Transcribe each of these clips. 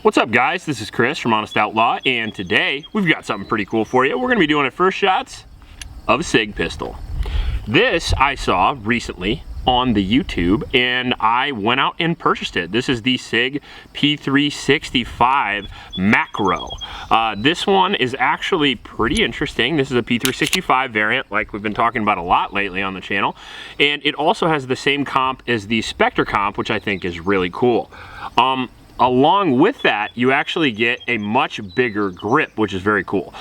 What's up guys, this is Chris from Honest Outlaw, and today we've got something pretty cool for you. We're going to be doing a first shots of a Sig pistol. This I saw recently on the YouTube and I went out and purchased it. This is the Sig P365 XMacro. This one is actually pretty interesting. This is a P365 variant like we've been talking about a lot lately on the channel, and it also has the same comp as the Spectre comp, which I think is really cool. Along with that, you actually get a much bigger grip, which is very cool.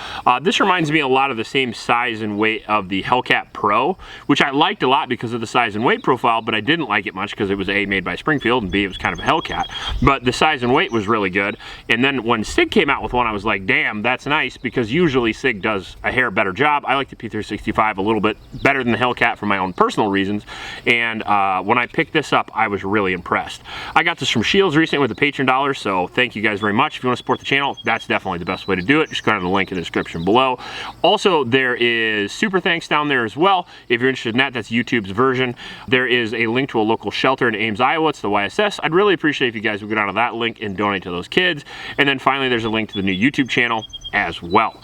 This reminds me a lot of the same size and weight of the Hellcat Pro, which I liked a lot because of the size and weight profile, but I didn't like it much because it was A, made by Springfield, and B, it was kind of a Hellcat. But the size and weight was really good. And then when Sig came out with one, I was like, damn, that's nice, because usually Sig does a hair better job. I like the P365 a little bit better than the Hellcat for my own personal reasons. And when I picked this up, I was really impressed. I got this from Shields recently with the Patreon dollars, so thank you guys very much. If you want to support the channel, that's definitely the best way to do it. Just go down to the link in the description below. Also, there is super thanks down there as well. If you're interested in that, that's YouTube's version. There is a link to a local shelter in Ames, Iowa. It's the YSS. I'd really appreciate if you guys would go down to that link and donate to those kids. And then finally, there's a link to the new YouTube channel as well.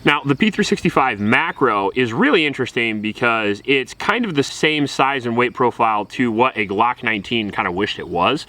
Now, the P365 XMacro is really interesting because it's kind of the same size and weight profile to what a Glock 19 kind of wished it was.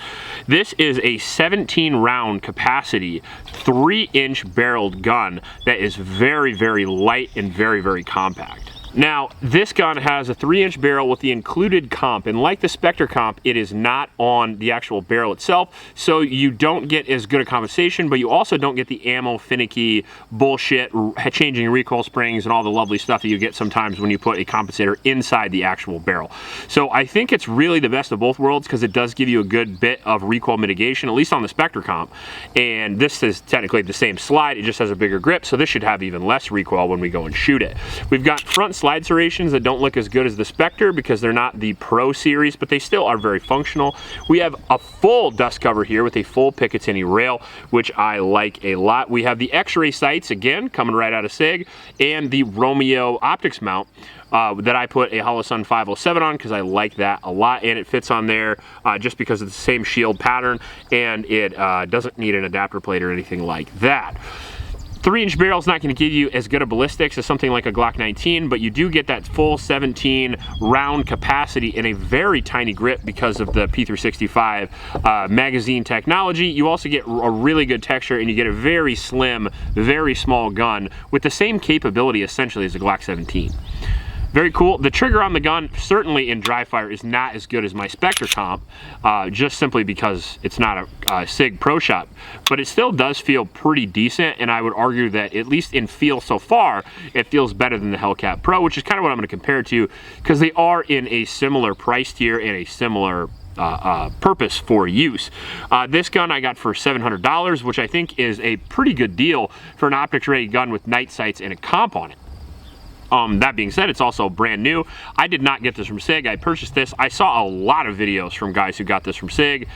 This is a 17 round capacity, 3-inch barreled gun that is very, very light and very, very compact. Now, this gun has a 3-inch barrel with the included comp, and like the Spectre comp, it is not on the actual barrel itself, so you don't get as good a compensation, but you also don't get the ammo finicky bullshit, changing recoil springs and all the lovely stuff that you get sometimes when you put a compensator inside the actual barrel. So I think it's really the best of both worlds because it does give you a good bit of recoil mitigation, at least on the Spectre comp, and this is technically the same slide, it just has a bigger grip, so this should have even less recoil when we go and shoot it. We've got front slide serrations that don't look as good as the Spectre because they're not the Pro series, but they still are very functional. We have a full dust cover here with a full Picatinny rail, which I like a lot. We have the X-ray sights, again, coming right out of Sig, and the Romeo optics mount that I put a Holosun 507 on because I like that a lot, and it fits on there just because of the same shield pattern, and it doesn't need an adapter plate or anything like that. 3-inch barrel is not going to give you as good a ballistics as something like a Glock 19, but you do get that full 17 round capacity in a very tiny grip because of the P365 magazine technology. You also get a really good texture, and you get a very slim, very small gun with the same capability essentially as a Glock 17. Very cool. The trigger on the gun, certainly in dry fire, is not as good as my Spectre comp, just simply because it's not a Sig Pro Shot, but it still does feel pretty decent, and I would argue that, at least in feel so far, it feels better than the Hellcat Pro, which is kind of what I'm going to compare it to, because they are in a similar price tier and a similar purpose for use. This gun I got for $700, which I think is a pretty good deal for an optics ready gun with night sights and a comp on it. That being said, it's also brand new. I did not get this from Sig. I purchased this. I saw a lot of videos from guys who got this from Sig.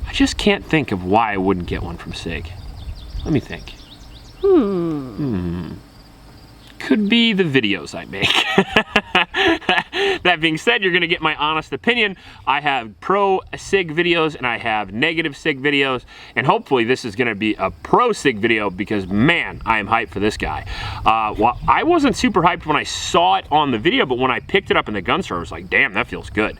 I just can't think of why I wouldn't get one from Sig. Let me think. Could be the videos I make. That being said, you're going to get my honest opinion. I have pro Sig videos and I have negative Sig videos, and hopefully this is going to be a pro Sig video because, man, I am hyped for this guy. Well, I wasn't super hyped when I saw it on the video, but when I picked it up in the gun store, I was like, damn, that feels good.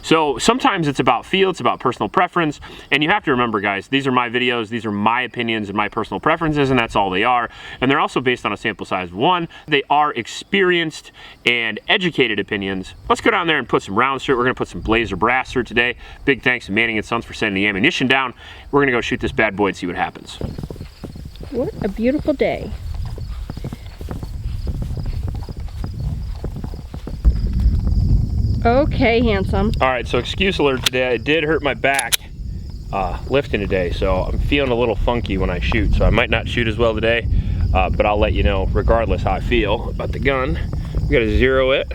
So sometimes it's about feel, it's about personal preference, and you have to remember, guys, these are my videos, these are my opinions and my personal preferences, and that's all they are. And they're also based on a sample size of 1. They are experienced and educated opinions. Let's go down there and put some rounds through it. We're going to put some Blazer brass through it today. Big thanks to Manning & Sons for sending the ammunition down. We're going to go shoot this bad boy and see what happens. What a beautiful day. Okay, handsome. All right, so excuse alert today. I did hurt my back lifting today, so I'm feeling a little funky when I shoot, so I might not shoot as well today, but I'll let you know regardless how I feel about the gun. We got to zero it.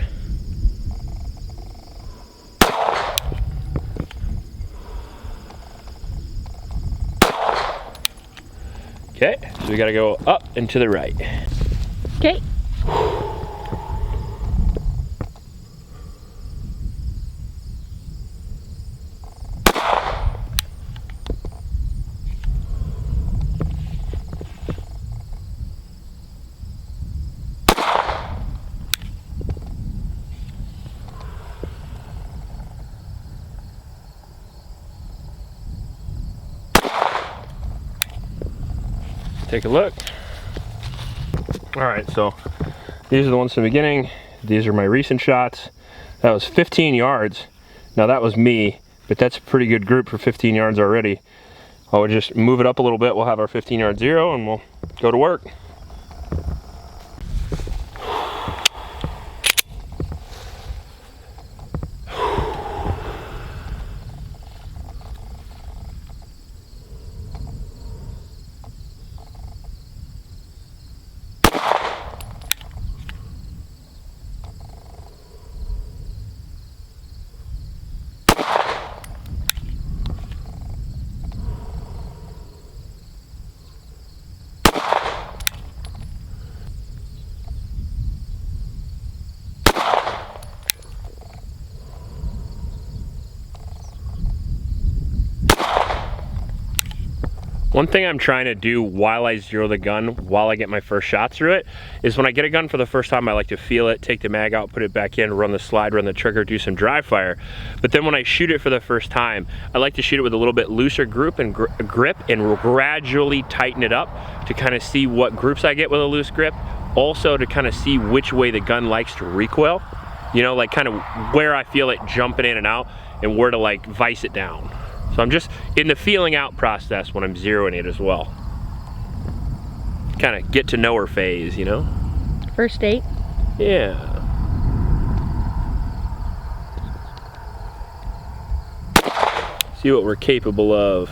Okay, so we got to go up and to the right. Okay. take a look. All right, so these are the ones from the beginning. These are my recent shots. That was 15 yards. Now that was me, but that's a pretty good group for 15 yards already. I would just move it up a little bit. We'll have our 15 yard zero and we'll go to work. One thing I'm trying to do while I zero the gun, while I get my first shot through it, is when I get a gun for the first time, I like to feel it, take the mag out, put it back in, run the slide, run the trigger, do some dry fire. But then when I shoot it for the first time, I like to shoot it with a little bit looser grip and gradually tighten it up to kind of see what groups I get with a loose grip. Also to kind of see which way the gun likes to recoil. You know, like kind of where I feel it jumping in and out and where to like vice it down. So I'm just in the feeling out process when I'm zeroing it as well. Kind of get to know her phase, you know? First date? Yeah. See what we're capable of.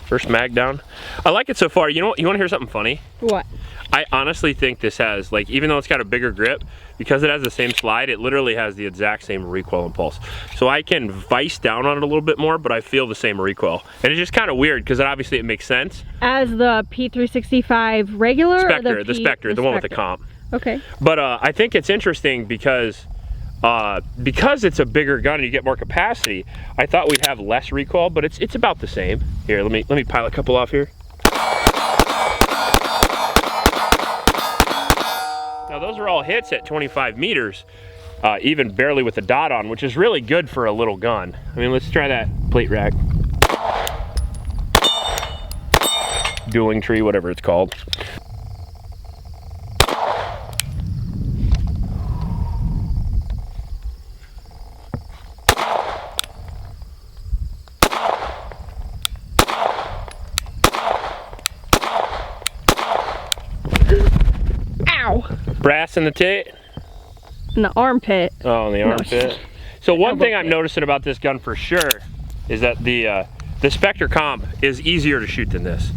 First mag down. I like it so far. You know what? You want to hear something funny? What? I honestly think this has, like, even though it's got a bigger grip, because it has the same slide, it literally has the exact same recoil impulse. So I can vice down on it a little bit more, but I feel the same recoil. And it's just kind of weird, because obviously it makes sense. As the P365 regular? Spectre, or the Spectre, the one with the comp. Okay. But I think it's interesting because it's a bigger gun and you get more capacity. I thought we'd have less recoil, but it's about the same. Here, let me pile a couple off here. Now those are all hits at 25 meters, even barely with the dot on, which is really good for a little gun. I mean, let's try that plate rack. Dueling tree, whatever it's called. Brass in the tit? In the armpit. Oh, in the armpit. So one thing I'm noticing about this gun for sure is that the Spectre comp is easier to shoot than this.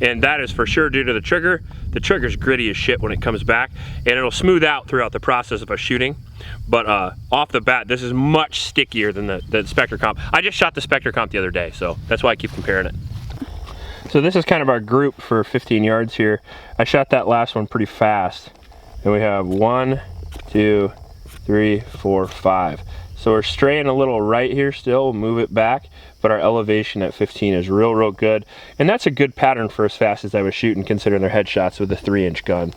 And that is for sure due to the trigger. The trigger's gritty as shit when it comes back, and it'll smooth out throughout the process of us shooting. But off the bat, this is much stickier than the Spectre comp. I just shot the Spectre comp the other day, so that's why I keep comparing it. So this is kind of our group for 15 yards here. I shot that last one pretty fast. And we have 1, 2, 3, 4, 5. So we're straying a little right here still, we'll move it back, but our elevation at 15 is real good. And that's a good pattern for as fast as I was shooting considering their headshots with a 3-inch gun.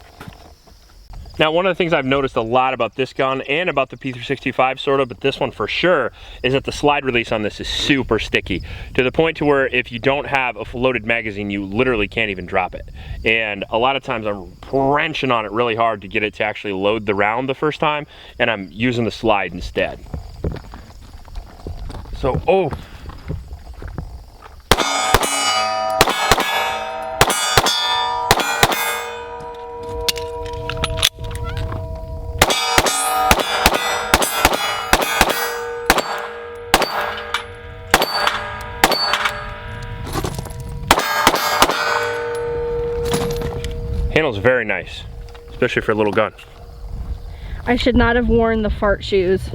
Now, one of the things I've noticed a lot about this gun and about the P365 sort of, but this one for sure, is that the slide release on this is super sticky to the point to where if you don't have a loaded magazine, you literally can't even drop it. And a lot of times I'm wrenching on it really hard to get it to actually load the round the first time, and I'm using the slide instead. So, oh. Handles very nice, especially for a little gun. I should not have worn the fart shoes.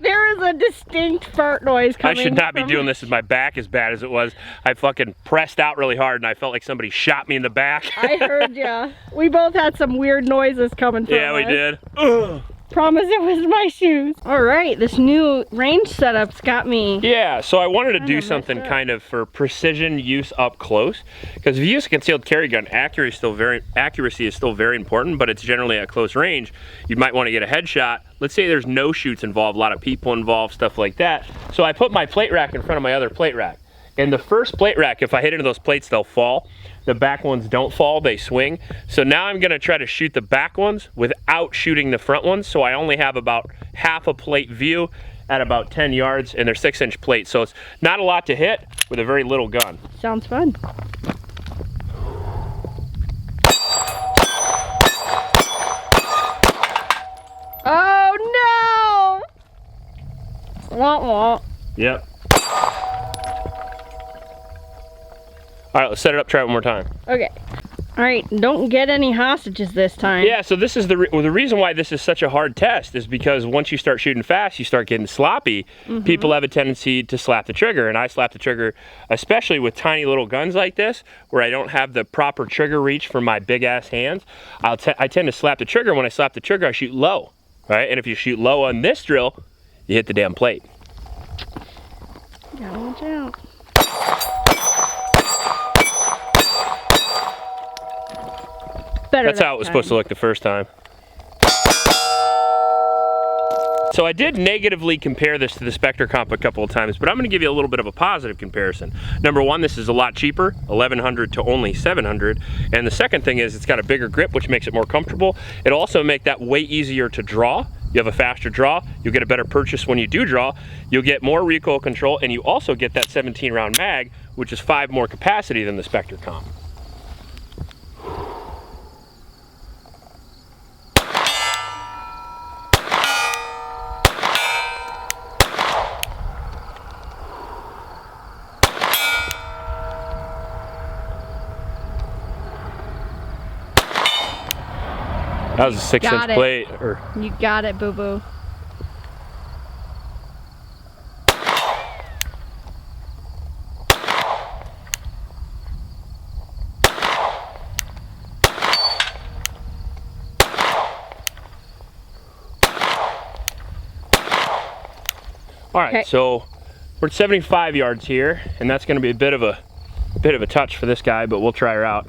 There is a distinct fart noise coming. I should not be doing this with my back as bad as it was. I fucking pressed out really hard and I felt like somebody shot me in the back. I heard ya. We both had some weird noises coming from us. Yeah, we did. Ugh. Promise it was my shoes. All right, this new range setup's got me. Yeah, so I wanted to do something kind of for precision use up close, because if you use a concealed carry gun, accuracy is still very important, but it's generally at close range. You might want to get a headshot. Let's say there's no shoots involved, a lot of people involved, stuff like that. So I put my plate rack in front of my other plate rack. And the first plate rack, if I hit into those plates, they'll fall. The back ones don't fall, they swing. So now I'm gonna try to shoot the back ones without shooting the front ones. So I only have about half a plate view at about 10 yards, and they're 6-inch plates. So it's not a lot to hit with a very little gun. Sounds fun. Oh no! Wah wah. Yep. All right, let's set it up, try it one more time. Okay. All right, don't get any hostages this time. Yeah, so this is the reason why this is such a hard test is because once you start shooting fast, you start getting sloppy. People have a tendency to slap the trigger, and I slap the trigger, especially with tiny little guns like this, where I don't have the proper trigger reach for my big-ass hands. I tend to slap the trigger. When I slap the trigger, I shoot low, right? And if you shoot low on this drill, you hit the damn plate. Gotta watch out. That's how it was supposed to look the first time. So I did negatively compare this to the Spectre comp a couple of times, but I'm gonna give you a little bit of a positive comparison. Number one, this is a lot cheaper, $1,100 to only $700. And the second thing is it's got a bigger grip, which makes it more comfortable. It'll also make that way easier to draw. You have a faster draw, you'll get a better purchase when you do draw, you'll get more recoil control, and you also get that 17 round mag, which is 5 more capacity than the Spectre comp. That was a 6-inch plate. You got it, boo-boo. All right, so we're at 75 yards here, and that's going to be a bit of a touch for this guy, but we'll try her out.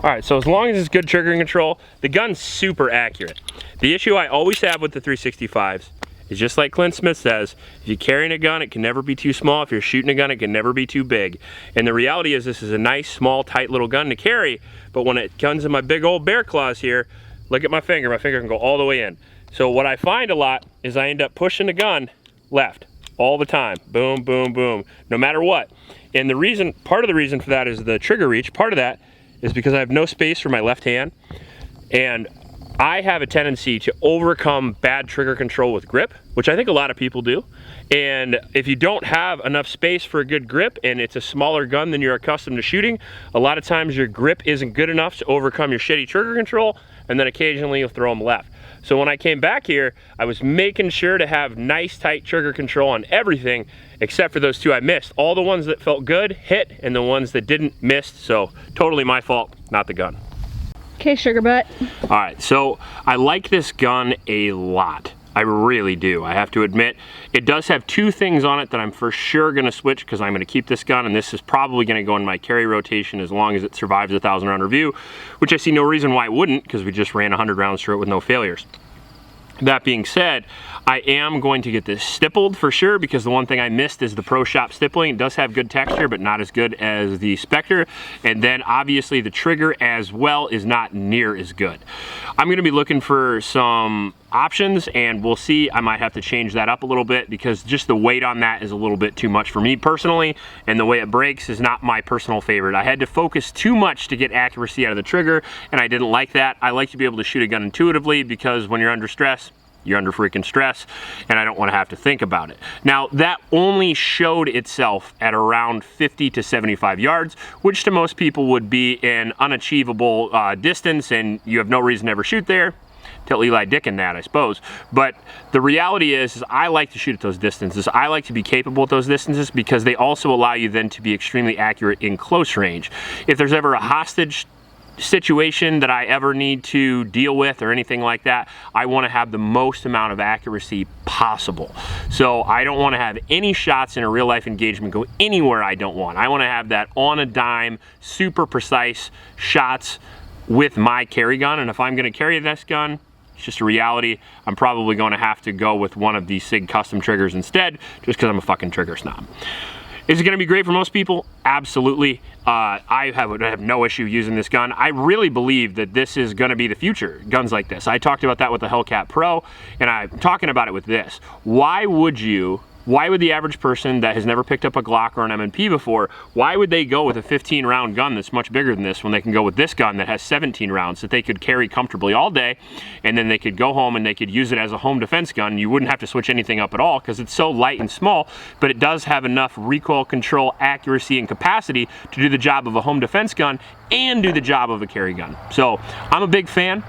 All right, so as long as it's good triggering control, the gun's super accurate. The issue I always have with the 365s is just like Clint Smith says, if you're carrying a gun, it can never be too small. If you're shooting a gun, it can never be too big. And the reality is this is a nice, small, tight little gun to carry, but when it comes in my big old bear claws here, look at my finger can go all the way in. So what I find a lot is I end up pushing the gun left all the time. Boom, boom, boom, no matter what. And the reason, part of the reason for that is the trigger reach. Part of that is because I have no space for my left hand, and I have a tendency to overcome bad trigger control with grip, which I think a lot of people do. And if you don't have enough space for a good grip and it's a smaller gun than you're accustomed to shooting, a lot of times your grip isn't good enough to overcome your shitty trigger control, and then occasionally you'll throw them left. So when I came back here, I was making sure to have nice tight trigger control on everything except for those two I missed. All the ones that felt good hit, and the ones that didn't missed. So totally my fault, not the gun. Okay, sugar butt. All right, so I like this gun a lot. I really do. I have to admit, it does have two things on it that I'm for sure gonna switch because I'm gonna keep this gun, and this is probably gonna go in my carry rotation as long as it survives a 1,000 round review, which I see no reason why it wouldn't, because we just ran 100 rounds through it with no failures. That being said, I am going to get this stippled for sure, because the one thing I missed is the Pro Shop stippling. It does have good texture, but not as good as the Spectre. And then obviously the trigger as well is not near as good. I'm gonna be looking for some options, and we'll see. I might have to change that up a little bit because just the weight on that is a little bit too much for me personally, and the way it breaks is not my personal favorite. I had to focus too much to get accuracy out of the trigger, and I didn't like that. I like to be able to shoot a gun intuitively, because when you're under stress, you're under freaking stress, and I don't want to have to think about it. Now, that only showed itself at around 50 to 75 yards, which to most people would be an unachievable distance, and you have no reason to ever shoot there. Tell Eli Dickin that, I suppose. But the reality is I like to shoot at those distances. I like to be capable at those distances because they also allow you then to be extremely accurate in close range. If there's ever a hostage situation that I ever need to deal with or anything like that, I want to have the most amount of accuracy possible. So I don't want to have any shots in a real life engagement go anywhere I don't want. I want to have that on a dime, super precise shots with my carry gun. And if I'm going to carry this gun, it's just a reality. I'm probably going to have to go with one of these Sig custom triggers instead, just because I'm a fucking trigger snob. Is it going to be great for most people? Absolutely. I have no issue using this gun. I really believe that this is going to be the future, guns like this. I talked about that with the Hellcat Pro, and I'm talking about it with this. Why would the average person that has never picked up a Glock or an M&P before, why would they go with a 15-round gun that's much bigger than this when they can go with this gun that has 17 rounds that they could carry comfortably all day, and then they could go home and they could use it as a home defense gun? You wouldn't have to switch anything up at all because it's so light and small, but it does have enough recoil control, accuracy, and capacity to do the job of a home defense gun and do the job of a carry gun. So I'm a big fan.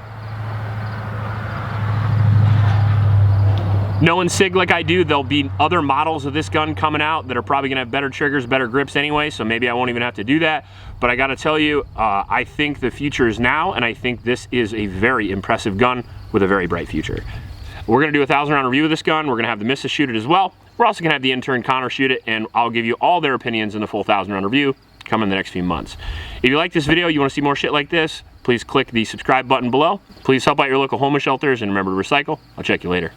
Knowing Sig like I do, there'll be other models of this gun coming out that are probably gonna have better triggers, better grips anyway, so maybe I won't even have to do that. But I gotta tell you, I think the future is now, and I think this is a very impressive gun with a very bright future. We're gonna do a 1,000-round review of this gun. We're gonna have the missus shoot it as well. We're also gonna have the intern Connor shoot it, and I'll give you all their opinions in the full 1,000-round review coming in the next few months. If you like this video, you wanna see more shit like this, please click the subscribe button below. Please help out your local homeless shelters, and remember to recycle. I'll check you later.